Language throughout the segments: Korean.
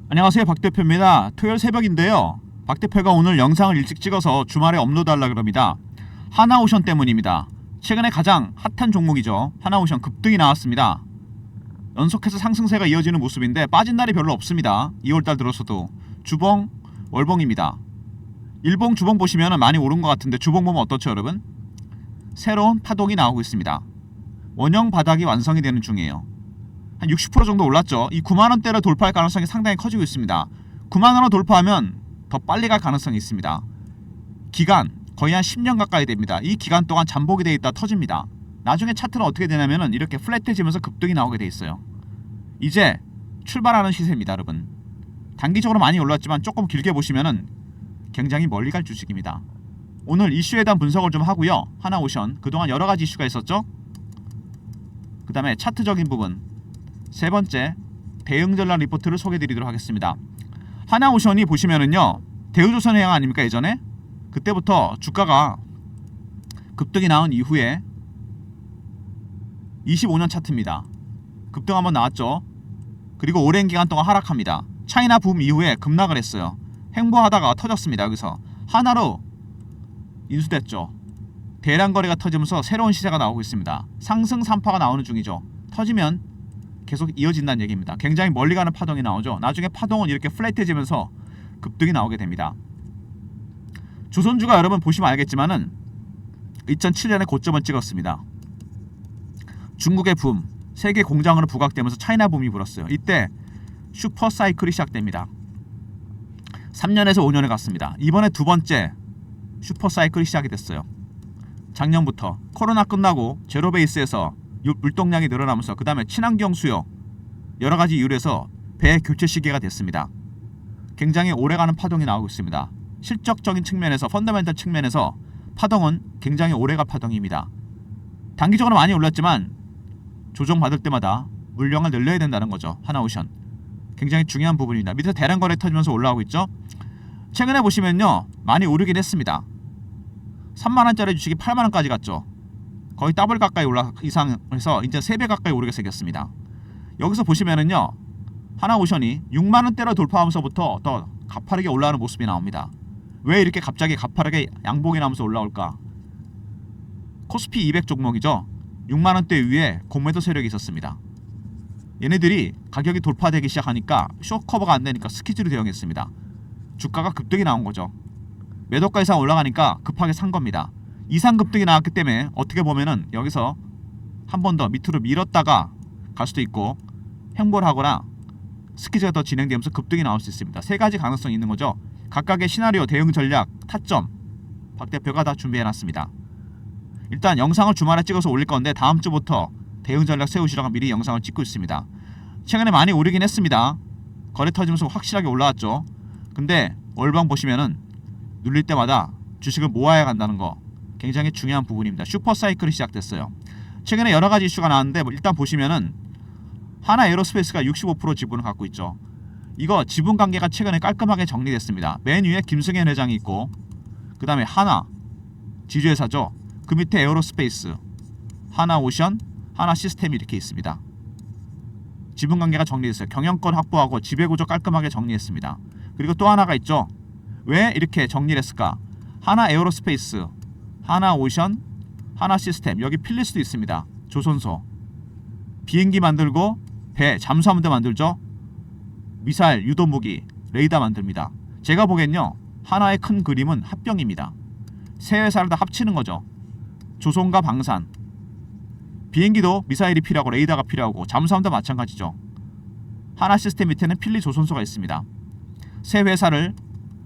안녕하세요, 박 대표입니다. 토요일 새벽인데요. 박 대표가 오늘 영상을 일찍 찍어서 주말에 업로드하려고 합니다. 하나오션 때문입니다. 최근에 가장 핫한 종목이죠. 하나오션 급등이 나왔습니다. 연속해서 상승세가 이어지는 모습인데 빠진 날이 별로 없습니다. 2월달 들어서도 주봉, 월봉입니다. 일봉, 주봉 보시면 많이 오른 것 같은데 주봉 보면 어떻죠, 여러분? 새로운 파동이 나오고 있습니다. 원형 바닥이 완성이 되는 중이에요. 한 60% 정도 올랐죠. 이 9만원대를 돌파할 가능성이 상당히 커지고 있습니다. 9만원을 돌파하면 더 빨리 갈 가능성이 있습니다. 기간 거의 한 10년 가까이 됩니다. 이 기간 동안 잠복이 돼 있다 터집니다. 나중에 차트는 어떻게 되냐면은 이렇게 플랫해지면서 급등이 나오게 돼 있어요. 이제 출발하는 시세입니다, 여러분. 단기적으로 많이 올랐지만 조금 길게 보시면은 굉장히 멀리 갈 주식입니다. 오늘 이슈에 대한 분석을 좀 하고요. 하나오션 그동안 여러가지 이슈가 있었죠. 그 다음에 차트적인 부분, 세 번째 대응 전략 리포트를 소개해드리도록 하겠습니다. 하나오션이 보시면은요, 대우조선해양 아닙니까? 예전에 그때부터 주가가 급등이 나온 이후에 25년 차트입니다. 급등 한번 나왔죠. 그리고 오랜 기간 동안 하락합니다. 차이나 붐 이후에 급락을 했어요. 횡보하다가 터졌습니다. 여기서 하나로 인수됐죠. 대량 거래가 터지면서 새로운 시세가 나오고 있습니다. 상승 3파가 나오는 중이죠. 터지면 계속 이어진다는 얘기입니다. 굉장히 멀리 가는 파동이 나오죠. 나중에 파동은 이렇게 플랫해지면서 급등이 나오게 됩니다. 조선주가 여러분 보시면 알겠지만은 2007년에 고점을 찍었습니다. 중국의 붐, 세계 공장으로 부각되면서 차이나 붐이 불었어요. 이때 슈퍼 사이클이 시작됩니다. 3년에서 5년에 갔습니다. 이번에 두 번째 슈퍼 사이클이 시작이 됐어요. 작년부터 코로나 끝나고 제로 베이스에서 물동량이 늘어나면서 그 다음에 친환경 수요 여러가지 이유로 해서 배 교체 시기가 됐습니다. 굉장히 오래가는 파동이 나오고 있습니다. 실적적인 측면에서 펀더멘털 측면에서 파동은 굉장히 오래갈 파동입니다. 단기적으로 많이 올랐지만 조정받을 때마다 물량을 늘려야 된다는 거죠. 하나오션 굉장히 중요한 부분입니다. 밑에서 대량 거래 터지면서 올라오고 있죠. 최근에 보시면요, 많이 오르긴 했습니다. 3만원짜리 주식이 8만원까지 갔죠. 거의 더블 가까이 이상해서 이제 3배 가까이 오르게 생겼습니다. 여기서 보시면은요, 하나오션이 6만원대로 돌파하면서부터 더 가파르게 올라오는 모습이 나옵니다. 왜 이렇게 갑자기 가파르게 양봉이 나면서 올라올까? 코스피 200 종목이죠. 6만원대 위에 공매도 세력이 있었습니다. 얘네들이 가격이 돌파되기 시작하니까 쇼커버가 안되니까 스퀴즈로 대응했습니다. 주가가 급등이 나온 거죠. 매도가 이상 올라가니까 급하게 산 겁니다. 이상 급등이 나왔기 때문에 어떻게 보면은 여기서 한 번 더 밑으로 밀었다가 갈 수도 있고 횡보를 하거나 스퀴즈가 더 진행되면서 급등이 나올 수 있습니다. 세 가지 가능성이 있는 거죠. 각각의 시나리오, 대응 전략, 타점 박 대표가 다 준비해놨습니다. 일단 영상을 주말에 찍어서 올릴 건데 다음 주부터 대응 전략 세우시라고 미리 영상을 찍고 있습니다. 최근에 많이 오르긴 했습니다. 거래 터지면서 확실하게 올라왔죠. 근데 월봉 보시면은 눌릴 때마다 주식을 모아야 간다는 거 굉장히 중요한 부분입니다. 슈퍼 사이클이 시작됐어요. 최근에 여러 가지 이슈가 나왔는데 일단 보시면은 하나 에어로스페이스가 65% 지분을 갖고 있죠. 이거 지분 관계가 최근에 깔끔하게 정리됐습니다. 맨 위에 김승현 회장이 있고 그 다음에 하나 지주회사죠. 그 밑에 에어로스페이스, 하나오션, 하나시스템이 이렇게 있습니다. 지분 관계가 정리됐어요. 경영권 확보하고 지배구조 깔끔하게 정리했습니다. 그리고 또 하나가 있죠. 왜 이렇게 정리를 했을까? 하나 에어로스페이스, 하나오션, 하나시스템, 여기 필리스도 있습니다. 조선소, 비행기 만들고 배, 잠수함도 만들죠. 미사일, 유도무기, 레이더 만듭니다. 제가 보기엔요, 하나의 큰 그림은 합병입니다. 세 회사를 다 합치는 거죠. 조선과 방산, 비행기도 미사일이 필요하고 레이더가 필요하고 잠수함도 마찬가지죠. 하나 시스템 밑에는 필리 조선소가 있습니다. 세 회사를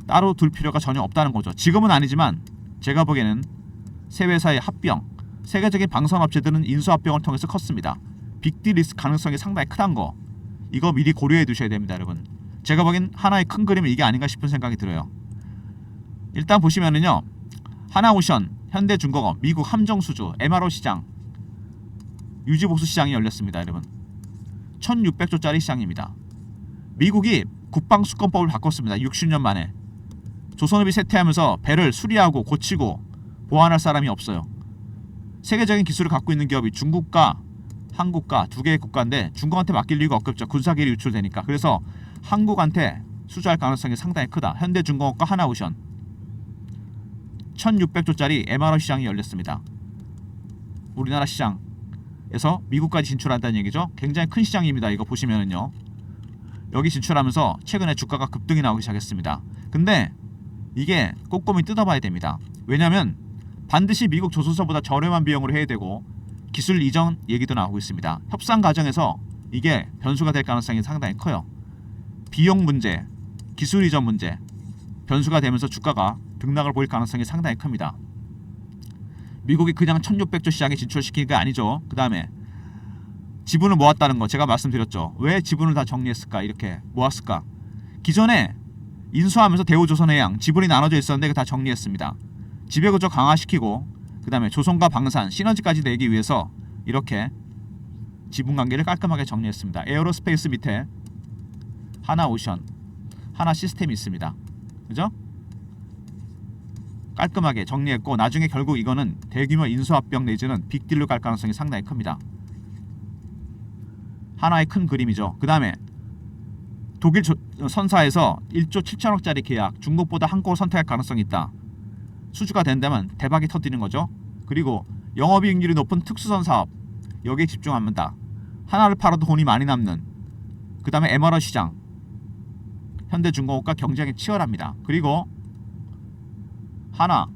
따로 둘 필요가 전혀 없다는 거죠. 지금은 아니지만 제가 보기에는 세 회사의 합병, 세계적인 방산업체들은 인수합병을 통해서 컸습니다. 빅딜 리스크 가능성이 상당히 크다는 거, 이거 미리 고려해 두셔야 됩니다, 여러분. 제가 보기엔 하나의 큰 그림은 이게 아닌가 싶은 생각이 들어요. 일단 보시면은요, 하나오션, 현대중공업, 미국 함정수주, MRO 시장, 유지보수 시장이 열렸습니다, 여러분. 1600조짜리 시장입니다. 미국이 국방수권법을 바꿨습니다. 60년 만에. 조선업이 쇠퇴하면서 배를 수리하고 고치고 보완할 사람이 없어요. 세계적인 기술을 갖고 있는 기업이 중국과 한국과 두 개의 국가인데 중국한테 맡길 이유가 없겠죠. 군사기술이 유출되니까. 그래서 한국한테 수주할 가능성이 상당히 크다. 현대중공업과 하나오션 1600조짜리 MRO 시장이 열렸습니다. 우리나라 시장에서 미국까지 진출한다는 얘기죠. 굉장히 큰 시장입니다. 이거 보시면은요. 여기 진출하면서 최근에 주가가 급등이 나오기 시작했습니다. 근데 이게 꼼꼼히 뜯어봐야 됩니다. 왜냐면 반드시 미국 조선사보다 저렴한 비용으로 해야 되고 기술 이전 얘기도 나오고 있습니다. 협상 과정에서 이게 변수가 될 가능성이 상당히 커요. 비용 문제, 기술 이전 문제, 변수가 되면서 주가가 등락을 보일 가능성이 상당히 큽니다. 미국이 그냥 1600조 시장에 진출시키는 게 아니죠. 그 다음에 지분을 모았다는 거 제가 말씀드렸죠. 왜 지분을 다 정리했을까? 이렇게 모았을까? 기존에 인수하면서 대우조선해양 지분이 나눠져 있었는데 그거 다 정리했습니다. 지배구조 강화시키고 그 다음에 조선과 방산 시너지까지 내기 위해서 이렇게 지분관계를 깔끔하게 정리했습니다. 에어로스페이스 밑에 하나오션, 하나시스템이 있습니다. 그죠? 깔끔하게 정리했고 나중에 결국 이거는 대규모 인수합병 내지는 빅딜로 갈 가능성이 상당히 큽니다. 하나의 큰 그림이죠. 그 다음에 독일 선사에서 1조 7천억짜리 계약 중국보다 한국을 선택할 가능성이 있다. 수주가 된다면 대박이 터지는 거죠. 그리고 영업이익률이 높은 특수선 사업 여기에 집중합니다. 하나를 팔아도 돈이 많이 남는 그 다음에 MRO 시장 현대중공업과 경쟁이 치열합니다. 그리고 하나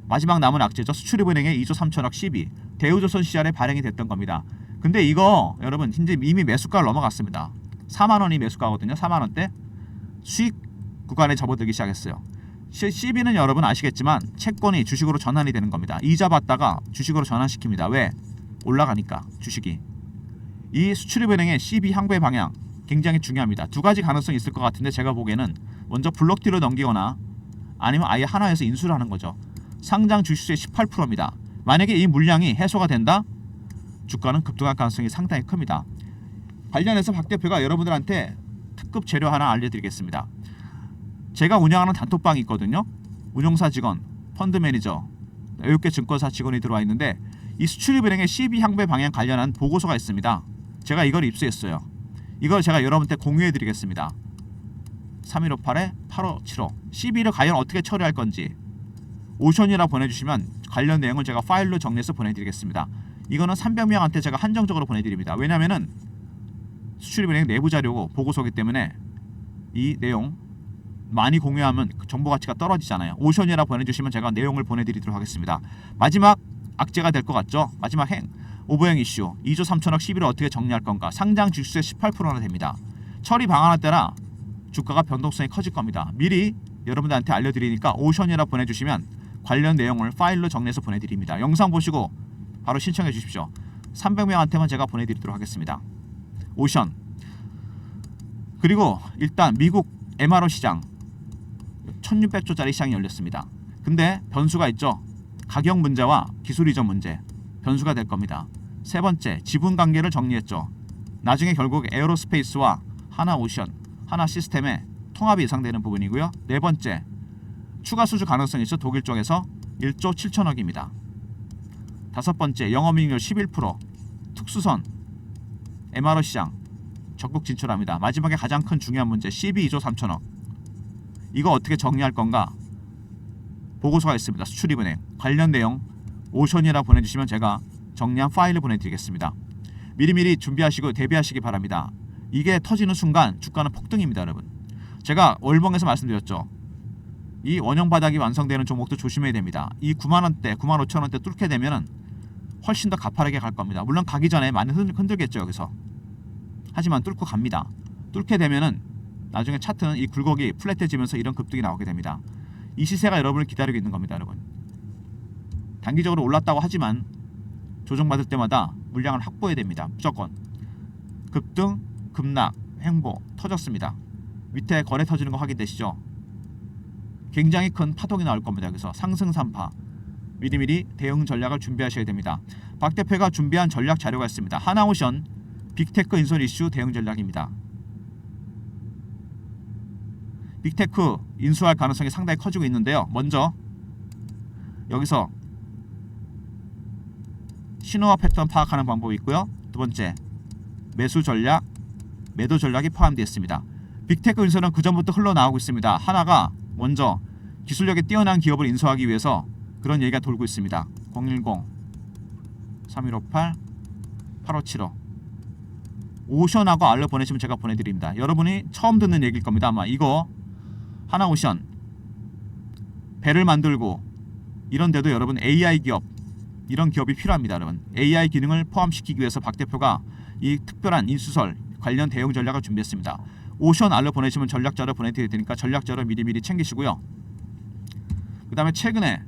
마지막 남은 악재죠. 수출입은행의 2조 3천억 12 대우조선 시절에 발행이 됐던 겁니다. 근데 이거 여러분 이제 이미 매수가를 넘어갔습니다. 4만원이 매수가거든요. 4만원대 수익 구간에 접어들기 시작했어요. CB는 여러분 아시겠지만 채권이 주식으로 전환이 되는 겁니다. 이자 받다가 주식으로 전환시킵니다. 왜? 올라가니까 주식이. 이 수출입은행의 CB 향배 방향 굉장히 중요합니다. 두 가지 가능성이 있을 것 같은데 제가 보기에는 먼저 블록딜로 넘기거나 아니면 아예 하나에서 인수를 하는 거죠. 상장 주식수의 18%입니다. 만약에 이 물량이 해소가 된다? 주가는 급등할 가능성이 상당히 큽니다. 관련해서 박 대표가 여러분들한테 특급 재료 하나 알려드리겠습니다. 제가 운영하는 단톡방이 있거든요. 운용사 직원, 펀드 매니저, 7개 증권사 직원이 들어와 있는데 이 수출입은행의 CB 향배 방향 관련한 보고서가 있습니다. 제가 이걸 입수했어요. 이걸 제가 여러분한테 공유해드리겠습니다. 3158-8575 CB를 과연 어떻게 처리할 건지 오션이라 보내주시면 관련 내용을 제가 파일로 정리해서 보내드리겠습니다. 이거는 300명한테 제가 한정적으로 보내드립니다. 왜냐면은 수출입은행 내부 자료고 보고서기 때문에 이 내용 많이 공유하면 정보 가치가 떨어지잖아요. 오션이라 보내주시면 제가 내용을 보내드리도록 하겠습니다. 마지막 악재가 될 것 같죠? 마지막 오버행 이슈 2조 3천억 11을 어떻게 정리할 건가? 상장 주식수의 18%나 됩니다. 처리 방안에 따라 주가가 변동성이 커질 겁니다. 미리 여러분들한테 알려드리니까 오션이라 보내주시면 관련 내용을 파일로 정리해서 보내드립니다. 영상 보시고 바로 신청해 주십시오. 300명한테만 제가 보내드리도록 하겠습니다. 오션. 그리고 일단 미국 MRO 시장 1600조짜리 시장이 열렸습니다. 근데 변수가 있죠. 가격 문제와 기술 이전 문제 변수가 될 겁니다. 세 번째, 지분 관계를 정리했죠. 나중에 결국 에어로스페이스와 하나오션, 하나시스템의 통합이 예상되는 부분이고요. 네 번째, 추가 수주 가능성이 있어 독일 쪽에서 1조 7천억입니다. 다섯 번째, 영업이익률 11%, 특수선, MRO 시장 적극 진출합니다. 마지막에 가장 큰 중요한 문제, CB 2조 3천억. 이거 어떻게 정리할 건가? 보고서가 있습니다. 수출입은행 관련 내용 오션이라 보내주시면 제가 정리한 파일을 보내드리겠습니다. 미리미리 준비하시고 대비하시기 바랍니다. 이게 터지는 순간 주가는 폭등입니다. 여러분, 제가 월봉에서 말씀드렸죠. 이 원형 바닥이 완성되는 종목도 조심해야 됩니다. 이 9만원대 95,000원대 뚫게 되면은 훨씬 더 가파르게 갈 겁니다. 물론 가기 전에 많이 흔들겠죠. 여기서. 하지만 뚫고 갑니다. 뚫게 되면은 나중에 차트는 이 굴곡이 플랫해지면서 이런 급등이 나오게 됩니다. 이 시세가 여러분을 기다리고 있는 겁니다. 여러분, 단기적으로 올랐다고 하지만 조정받을 때마다 물량을 확보해야 됩니다. 무조건. 급등, 급락, 횡보 터졌습니다. 밑에 거래 터지는 거 확인되시죠? 굉장히 큰 파동이 나올 겁니다. 그래서 상승 3파 미리미리 대응 전략을 준비하셔야 됩니다. 박 대표가 준비한 전략 자료가 있습니다. 하나오션 빅테크 인선 이슈 대응 전략입니다. 빅테크 인수할 가능성이 상당히 커지고 있는데요. 먼저 여기서 신호와 패턴 파악하는 방법이 있고요. 두 번째, 매수 전략, 매도 전략이 포함되어 있습니다. 빅테크 인수는 그전부터 흘러나오고 있습니다. 하나가 먼저 기술력에 뛰어난 기업을 인수하기 위해서 그런 얘기가 돌고 있습니다. 010-3158-8575 오션하고 알로 보내시면 제가 보내드립니다. 여러분이 처음 듣는 얘기일 겁니다. 아마 이거 하나오션 배를 만들고 이런데도 여러분 AI 기업 이런 기업이 필요합니다. 여러분 AI 기능을 포함시키기 위해서 박 대표가 이 특별한 인수설 관련 대응 전략을 준비했습니다. 오션 알로 보내시면 전략자료 보내드릴 테니까 전략자료 미리미리 챙기시고요. 그 다음에 최근에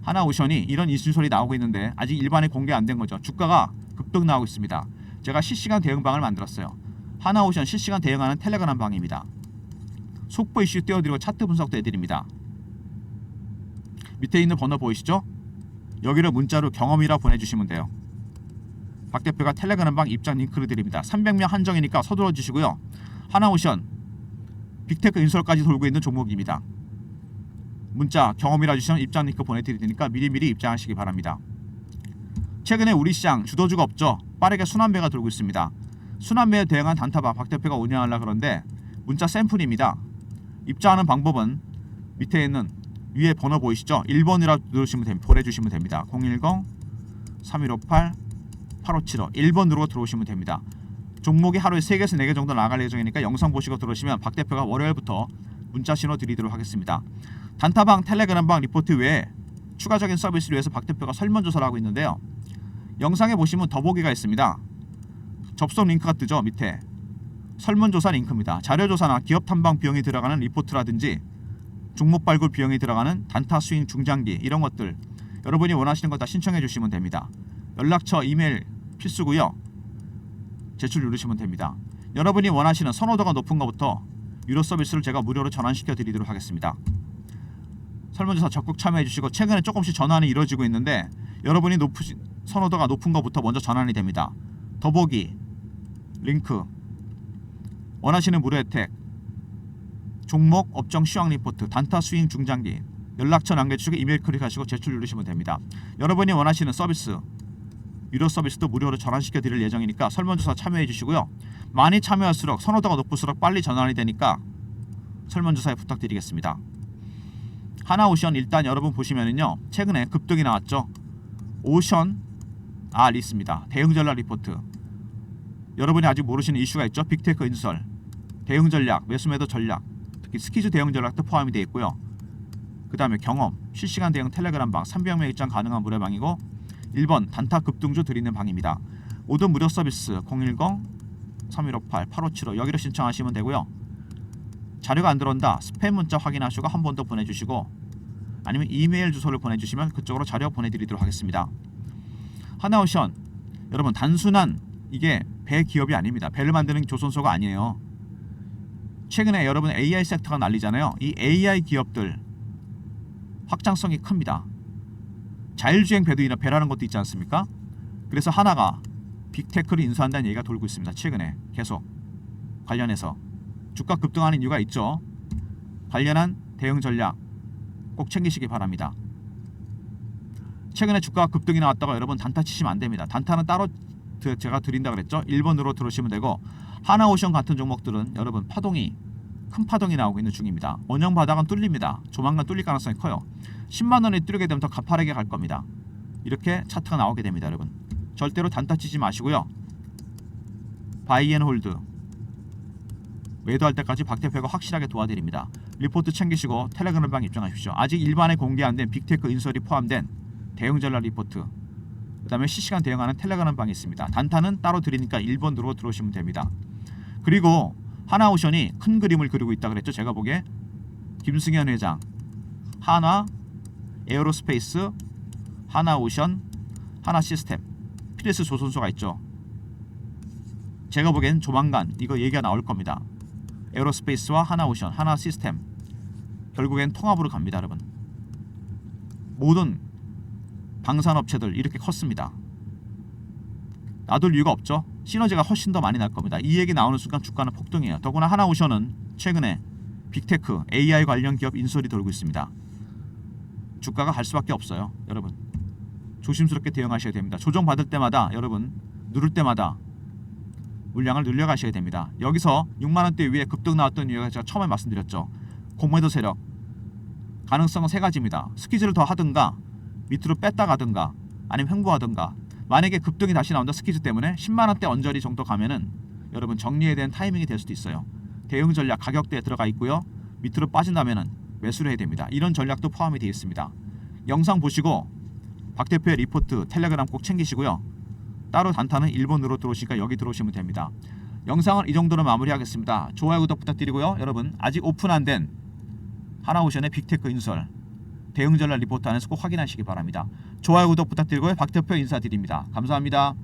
하나오션이 이런 인수설이 나오고 있는데 아직 일반에 공개 안 된 거죠. 주가가 급등 나오고 있습니다. 제가 실시간 대응방을 만들었어요. 하나오션 실시간 대응하는 텔레그램 방입니다. 속보 이슈 띄워드리고 차트 분석도 해드립니다. 밑에 있는 번호 보이시죠? 여기를 문자로 경험이라 보내주시면 돼요. 박 대표가 텔레그램 방 입장 링크를 드립니다. 300명 한정이니까 서둘러 주시고요. 하나오션 빅테크 인수설까지 돌고 있는 종목입니다. 문자 경험이라 주시면 입장 링크 보내드릴 테니까 미리미리 입장하시기 바랍니다. 최근에 우리 시장 주도주가 없죠. 빠르게 순환매가 돌고 있습니다. 순환매에 대응한 단타방 박 대표가 운영하려고 그러는데 문자 샘플입니다. 입장하는 방법은 밑에 있는 위에 번호 보이시죠? 1번이라 누르시면 됩니다. 보내주시면 됩니다. 010-3158-8575 1번 누르고 들어오시면 됩니다. 종목이 하루에 3개에서 4개 정도 나갈 예정이니까 영상 보시고 들어오시면 박 대표가 월요일부터 문자 신호 드리도록 하겠습니다. 단타방, 텔레그램방 리포트 외에 추가적인 서비스를 위해서 박 대표가 설문조사를 하고 있는데요. 영상에 보시면 더보기가 있습니다. 접속 링크가 뜨죠. 밑에 설문조사 링크입니다. 자료조사나 기업 탐방 비용이 들어가는 리포트라든지 종목 발굴 비용이 들어가는 단타 스윙 중장기 이런 것들 여러분이 원하시는 것 다 신청해 주시면 됩니다. 연락처 이메일 필수고요. 제출 누르시면 됩니다. 여러분이 원하시는 선호도가 높은 것부터 유료 서비스를 제가 무료로 전환시켜 드리도록 하겠습니다. 설문조사 적극 참여해 주시고 최근에 조금씩 전환이 이루어지고 있는데 여러분이 선호도가 높은 것부터 먼저 전환이 됩니다. 더보기 링크 원하시는 무료 혜택 종목 업종 시황 리포트 단타 스윙 중장기 연락처 남겨주시고 이메일 클릭하시고 제출 누르시면 됩니다. 여러분이 원하시는 서비스 유료 서비스도 무료로 전환시켜 드릴 예정이니까 설문조사 참여해 주시고요. 많이 참여할수록 선호도가 높을수록 빨리 전환이 되니까 설문조사에 부탁드리겠습니다. 하나오션 일단 여러분 보시면은요 최근에 급등이 나왔죠. 오션 있습니다. 대응 전략 리포트 여러분이 아직 모르시는 이슈가 있죠. 빅테크 인수설 대응 전략 매수매도 전략 특히 스키즈 대응 전략도 포함이 되어 있고요. 그 다음에 경험 실시간 대응 텔레그램 방 300명 입장 가능한 무료방이고 1번 단타 급등주 드리는 방입니다. 모든 무료 서비스 010-3158-8575 여기로 신청하시면 되고요. 자료가 안 들어온다 스팸 문자 확인하시고 한 번 더 보내주시고 아니면 이메일 주소를 보내주시면 그쪽으로 자료 보내드리도록 하겠습니다. 하나오션 여러분 단순한 이게 배 기업이 아닙니다. 배를 만드는 조선소가 아니에요. 최근에 여러분 AI 섹터가 난리잖아요. 이 AI 기업들 확장성이 큽니다. 자율주행 배라는 것도 있지 않습니까? 그래서 하나가 빅테크를 인수한다는 얘기가 돌고 있습니다. 최근에 계속 관련해서 주가 급등하는 이유가 있죠. 관련한 대응 전략 꼭 챙기시기 바랍니다. 최근에 주가가 급등이 나왔다가 여러분 단타 치시면 안 됩니다. 단타는 따로 제가 드린다 그랬죠. 1번으로 들어오시면 되고 하나오션 같은 종목들은 여러분 큰 파동이 나오고 있는 중입니다. 원형 바닥은 뚫립니다. 조만간 뚫릴 가능성이 커요. 10만원이 뚫리게 되면 더 가파르게 갈 겁니다. 이렇게 차트가 나오게 됩니다. 여러분 절대로 단타 치지 마시고요. 바이앤홀드 매도할 때까지 박 대표가 확실하게 도와드립니다. 리포트 챙기시고 텔레그램 방 입장하십시오. 아직 일반에 공개 안 된 빅테크 인수설이 포함된 대응 전략 리포트 그 다음에 실시간 대응하는 텔레그램 방이 있습니다. 단타는 따로 드리니까 1번 누르고 들어오시면 됩니다. 그리고 하나오션이 큰 그림을 그리고 있다 그랬죠. 제가 보기에 김승현 회장 하나 에어로스페이스 하나오션 하나시스템 피레스 조선소가 있죠. 제가 보기엔 조만간 이거 얘기가 나올 겁니다. 에어로스페이스와 하나오션 하나시스템 결국엔 통합으로 갑니다. 여러분 모든 방산업체들 이렇게 컸습니다. 놔둘 이유가 없죠. 시너지가 훨씬 더 많이 날 겁니다. 이 얘기 나오는 순간 주가는 폭등해요. 더구나 하나오션은 최근에 빅테크 AI 관련 기업 인수설이 돌고 있습니다. 주가가 갈 수밖에 없어요. 여러분 조심스럽게 대응하셔야 됩니다. 조정 받을 때마다 여러분 누를 때마다 물량을 늘려가셔야 됩니다. 여기서 6만원대 위에 급등 나왔던 이유가 제가 처음에 말씀드렸죠. 공매도 세력 가능성은 세 가지입니다. 스퀴즈를 더 하든가 밑으로 뺐다 가든가 아니면 횡보하든가. 만약에 급등이 다시 나온다 스퀴즈 때문에 10만원대 언저리 정도 가면은 여러분 정리해야 되는 타이밍이 될 수도 있어요. 대응 전략 가격대에 들어가 있고요. 밑으로 빠진다면은 매수를 해야 됩니다. 이런 전략도 포함이 되어 있습니다. 영상 보시고 박 대표의 리포트 텔레그램 꼭 챙기시고요. 따로 단타는 일본으로 들어오시니까 여기 들어오시면 됩니다. 영상은 이 정도로 마무리하겠습니다. 좋아요 구독 부탁드리고요. 여러분 아직 오픈 안 된 하나오션의 빅테크 인설 대응 전략 리포트 안에서 꼭 확인하시기 바랍니다. 좋아요 구독 부탁드리고요. 박 대표 인사드립니다. 감사합니다.